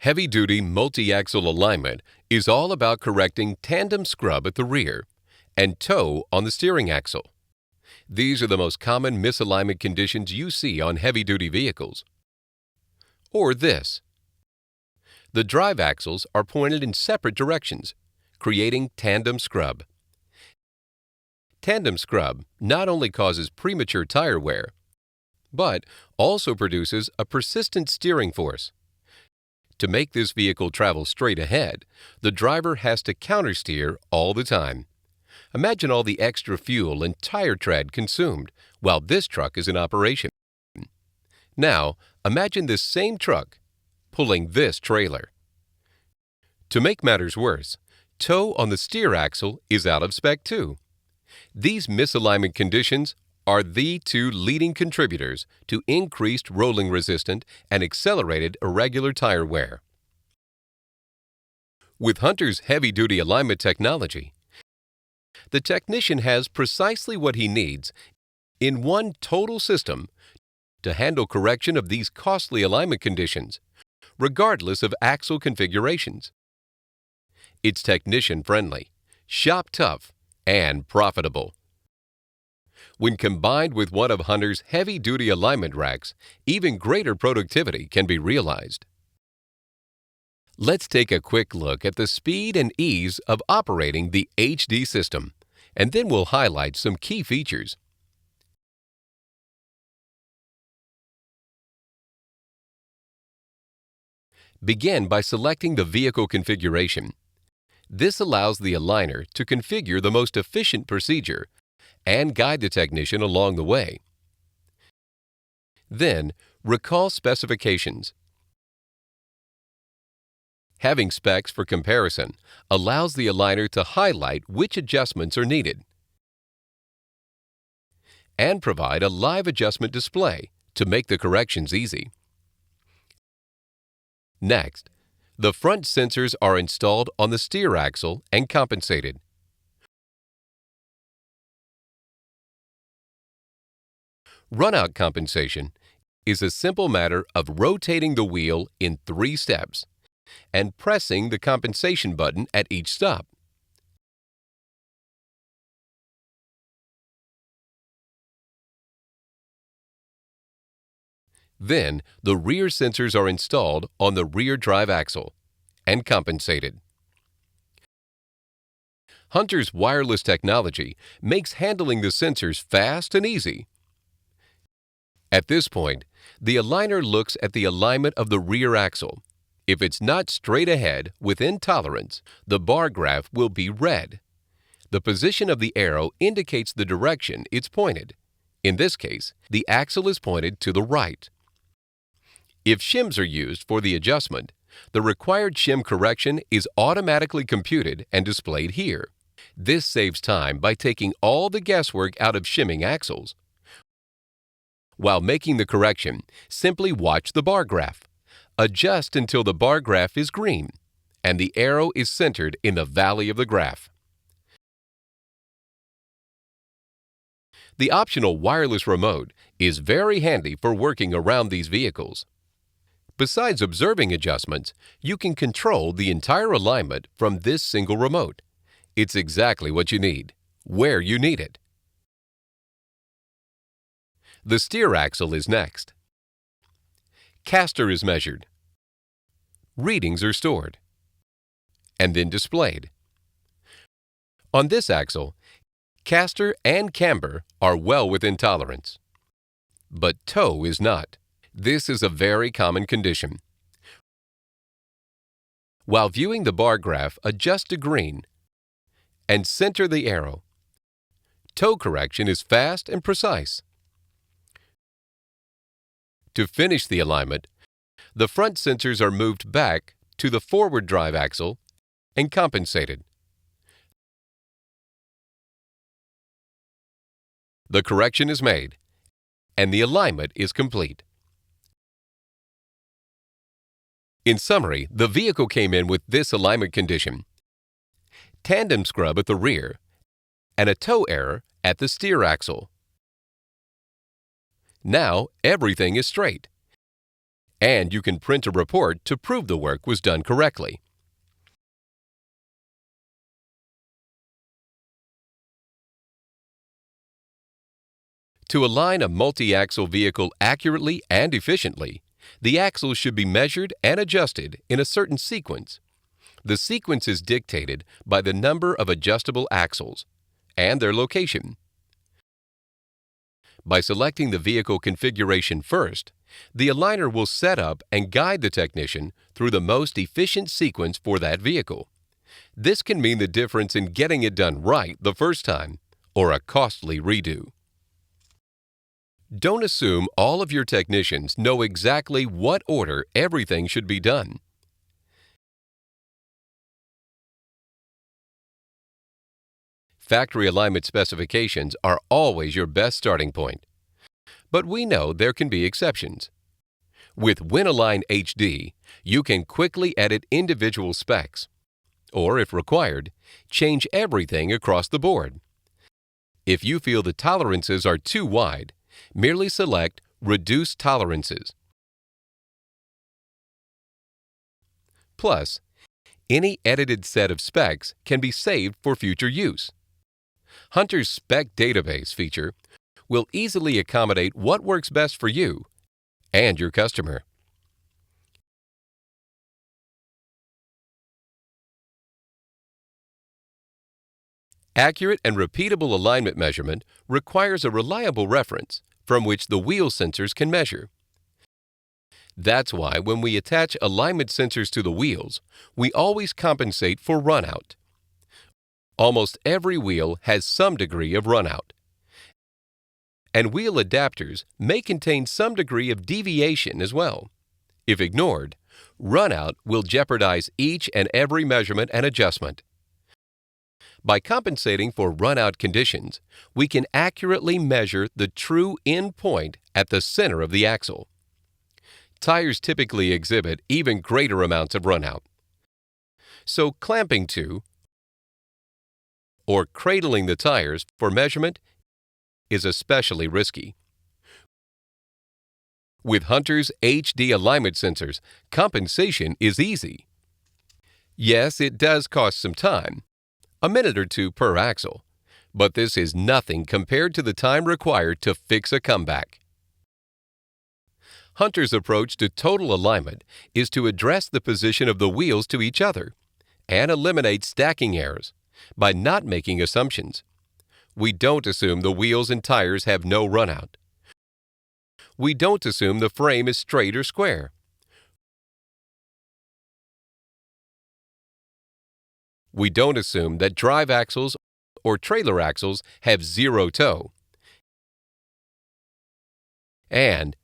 Heavy-duty multi-axle alignment is all about correcting tandem scrub at the rear and toe on the steering axle. These are the most common misalignment conditions you see on heavy-duty vehicles. Or this. The drive axles are pointed in separate directions, creating tandem scrub. Tandem scrub not only causes premature tire wear, but also produces a persistent steering force. To make this vehicle travel straight ahead, the driver has to countersteer all the time. Imagine all the extra fuel and tire tread consumed while this truck is in operation. Now, imagine this same truck pulling this trailer. To make matters worse, toe on the steer axle is out of spec too. These misalignment conditions are the two leading contributors to increased rolling resistance and accelerated irregular tire wear. With Hunter's heavy-duty alignment technology, the technician has precisely what he needs in one total system to handle correction of these costly alignment conditions, regardless of axle configurations. It's technician-friendly, shop-tough, and profitable. When combined with one of Hunter's heavy-duty alignment racks, even greater productivity can be realized. Let's take a quick look at the speed and ease of operating the HD system, and then we'll highlight some key features. Begin by selecting the vehicle configuration. This allows the aligner to configure the most efficient procedure and guide the technician along the way. Then, recall specifications. Having specs for comparison allows the aligner to highlight which adjustments are needed and provide a live adjustment display to make the corrections easy. Next, the front sensors are installed on the steer axle and compensated. Runout compensation is a simple matter of rotating the wheel in 3 steps and pressing the compensation button at each stop. Then, the rear sensors are installed on the rear drive axle and compensated. Hunter's wireless technology makes handling the sensors fast and easy. At this point, the aligner looks at the alignment of the rear axle. If it's not straight ahead within tolerance, the bar graph will be red. The position of the arrow indicates the direction it's pointed. In this case, the axle is pointed to the right. If shims are used for the adjustment, the required shim correction is automatically computed and displayed here. This saves time by taking all the guesswork out of shimming axles. While making the correction, simply watch the bar graph. Adjust until the bar graph is green and the arrow is centered in the valley of the graph. The optional wireless remote is very handy for working around these vehicles. Besides observing adjustments, you can control the entire alignment from this single remote. It's exactly what you need, where you need it. The steer axle is next. Caster is measured. Readings are stored and then displayed. On this axle, caster and camber are well within tolerance, but toe is not. This is a very common condition. While viewing the bar graph, adjust to green and center the arrow. Toe correction is fast and precise. To finish the alignment, the front sensors are moved back to the forward drive axle and compensated. The correction is made, and the alignment is complete. In summary, the vehicle came in with this alignment condition: tandem scrub at the rear and a toe error at the steer axle. Now everything is straight, And you can print a report to prove the work was done correctly. To align a multi-axle vehicle accurately and efficiently, the axles should be measured and adjusted in a certain sequence. The sequence is dictated by the number of adjustable axles and their location. By selecting the vehicle configuration first, the aligner will set up and guide the technician through the most efficient sequence for that vehicle. This can mean the difference in getting it done right the first time or a costly redo. Don't assume all of your technicians know exactly what order everything should be done. Factory alignment specifications are always your best starting point. But we know there can be exceptions. With WinAlign HD, you can quickly edit individual specs, or if required, change everything across the board. If you feel the tolerances are too wide, merely select Reduce Tolerances. Plus, any edited set of specs can be saved for future use. Hunter's Spec Database feature will easily accommodate what works best for you and your customer. Accurate and repeatable alignment measurement requires a reliable reference from which the wheel sensors can measure. That's why when we attach alignment sensors to the wheels, we always compensate for runout. Almost every wheel has some degree of runout. And wheel adapters may contain some degree of deviation as well. If ignored, runout will jeopardize each and every measurement and adjustment. By compensating for runout conditions, we can accurately measure the true end point at the center of the axle. Tires typically exhibit even greater amounts of runout. So clamping to or cradling the tires for measurement is especially risky. With Hunter's HD alignment sensors, compensation is easy. Yes, it does cost some time, a minute or two per axle, but this is nothing compared to the time required to fix a comeback. Hunter's approach to total alignment is to address the position of the wheels to each other and eliminate stacking errors by not making assumptions. We don't assume the wheels and tires have no runout. We don't assume the frame is straight or square. We don't assume that drive axles or trailer axles have zero toe. And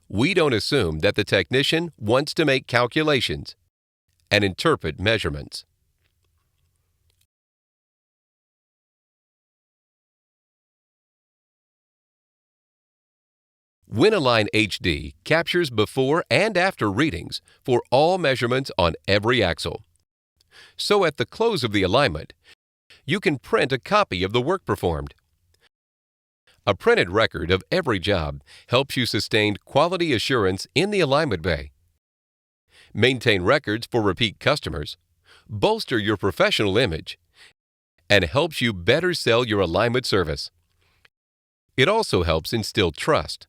we don't assume that the technician wants to make calculations and interpret measurements. WinAlign HD captures before and after readings for all measurements on every axle. So at the close of the alignment, you can print a copy of the work performed. A printed record of every job helps you sustain quality assurance in the alignment bay, maintain records for repeat customers, bolster your professional image, and helps you better sell your alignment service. It also helps instill trust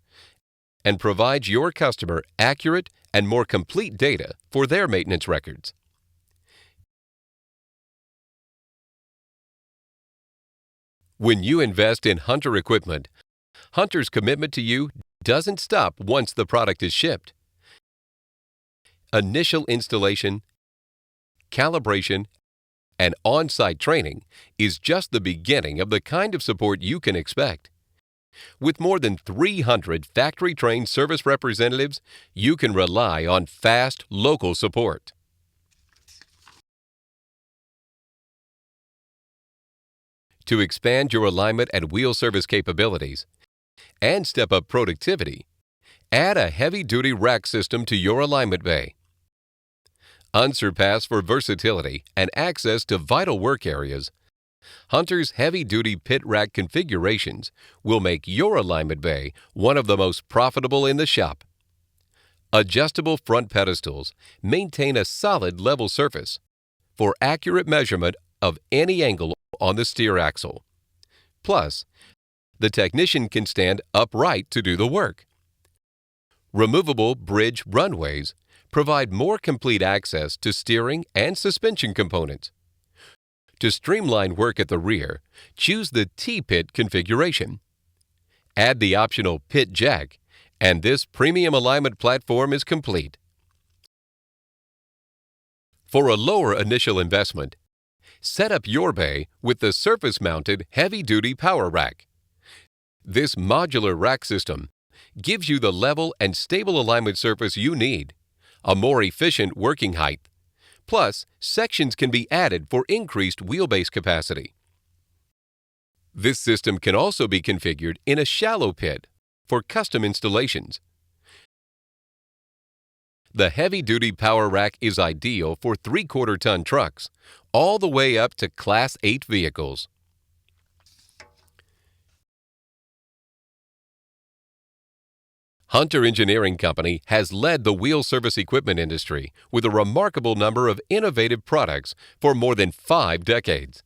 and provides your customer accurate and more complete data for their maintenance records. When you invest in Hunter equipment, Hunter's commitment to you doesn't stop once the product is shipped. Initial installation, calibration, and on-site training is just the beginning of the kind of support you can expect. With more than 300 factory-trained service representatives, you can rely on fast, local support. To expand your alignment and wheel service capabilities and step up productivity, add a heavy-duty rack system to your alignment bay. Unsurpassed for versatility and access to vital work areas, Hunter's heavy-duty pit rack configurations will make your alignment bay one of the most profitable in the shop. Adjustable front pedestals maintain a solid level surface for accurate measurement of any angle on the steer axle. Plus, the technician can stand upright to do the work. Removable bridge runways provide more complete access to steering and suspension components. To streamline work at the rear, choose the T-pit configuration. Add the optional pit jack, and this premium alignment platform is complete. For a lower initial investment, set up your bay with the surface-mounted heavy-duty power rack. This modular rack system gives you the level and stable alignment surface you need, a more efficient working height. Plus, sections can be added for increased wheelbase capacity. This system can also be configured in a shallow pit for custom installations. The heavy-duty power rack is ideal for 3/4-ton trucks, all the way up to Class 8 vehicles. Hunter Engineering Company has led the wheel service equipment industry with a remarkable number of innovative products for more than 5 decades.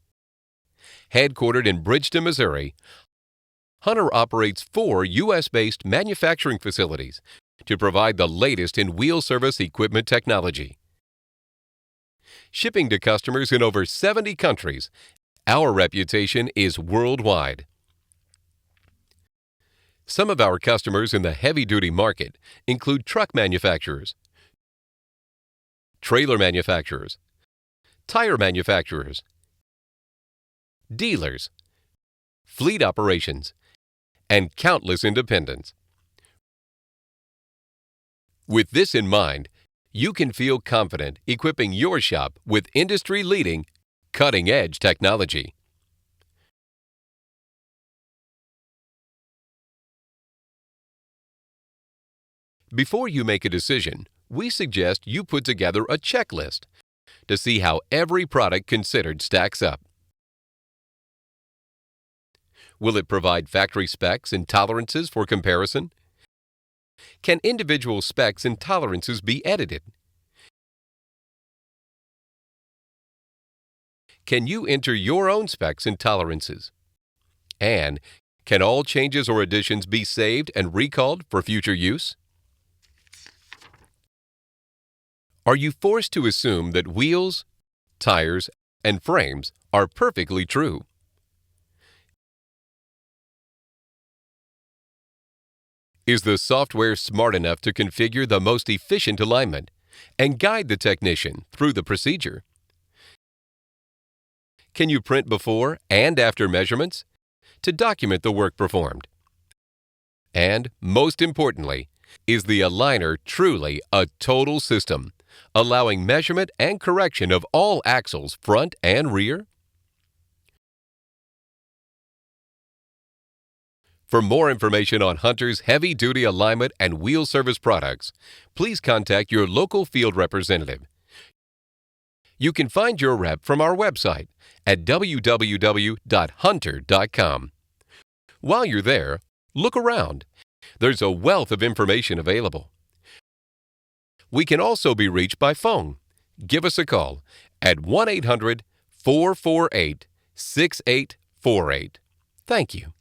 Headquartered in Bridgeton, Missouri, Hunter operates 4 U.S.-based manufacturing facilities to provide the latest in wheel service equipment technology. Shipping to customers in over 70 countries, our reputation is worldwide. Some of our customers in the heavy-duty market include truck manufacturers, trailer manufacturers, tire manufacturers, dealers, fleet operations, and countless independents. With this in mind, you can feel confident equipping your shop with industry-leading, cutting-edge technology. Before you make a decision, we suggest you put together a checklist to see how every product considered stacks up. Will it provide factory specs and tolerances for comparison? Can individual specs and tolerances be edited? Can you enter your own specs and tolerances? And can all changes or additions be saved and recalled for future use? Are you forced to assume that wheels, tires, and frames are perfectly true? Is the software smart enough to configure the most efficient alignment and guide the technician through the procedure? Can you print before and after measurements to document the work performed? And, most importantly, is the aligner truly a total system, allowing measurement and correction of all axles front and rear? For more information on Hunter's heavy-duty alignment and wheel service products, please contact your local field representative. You can find your rep from our website at www.hunter.com. While you're there, look around. There's a wealth of information available. We can also be reached by phone. Give us a call at 1-800-448-6848. Thank you.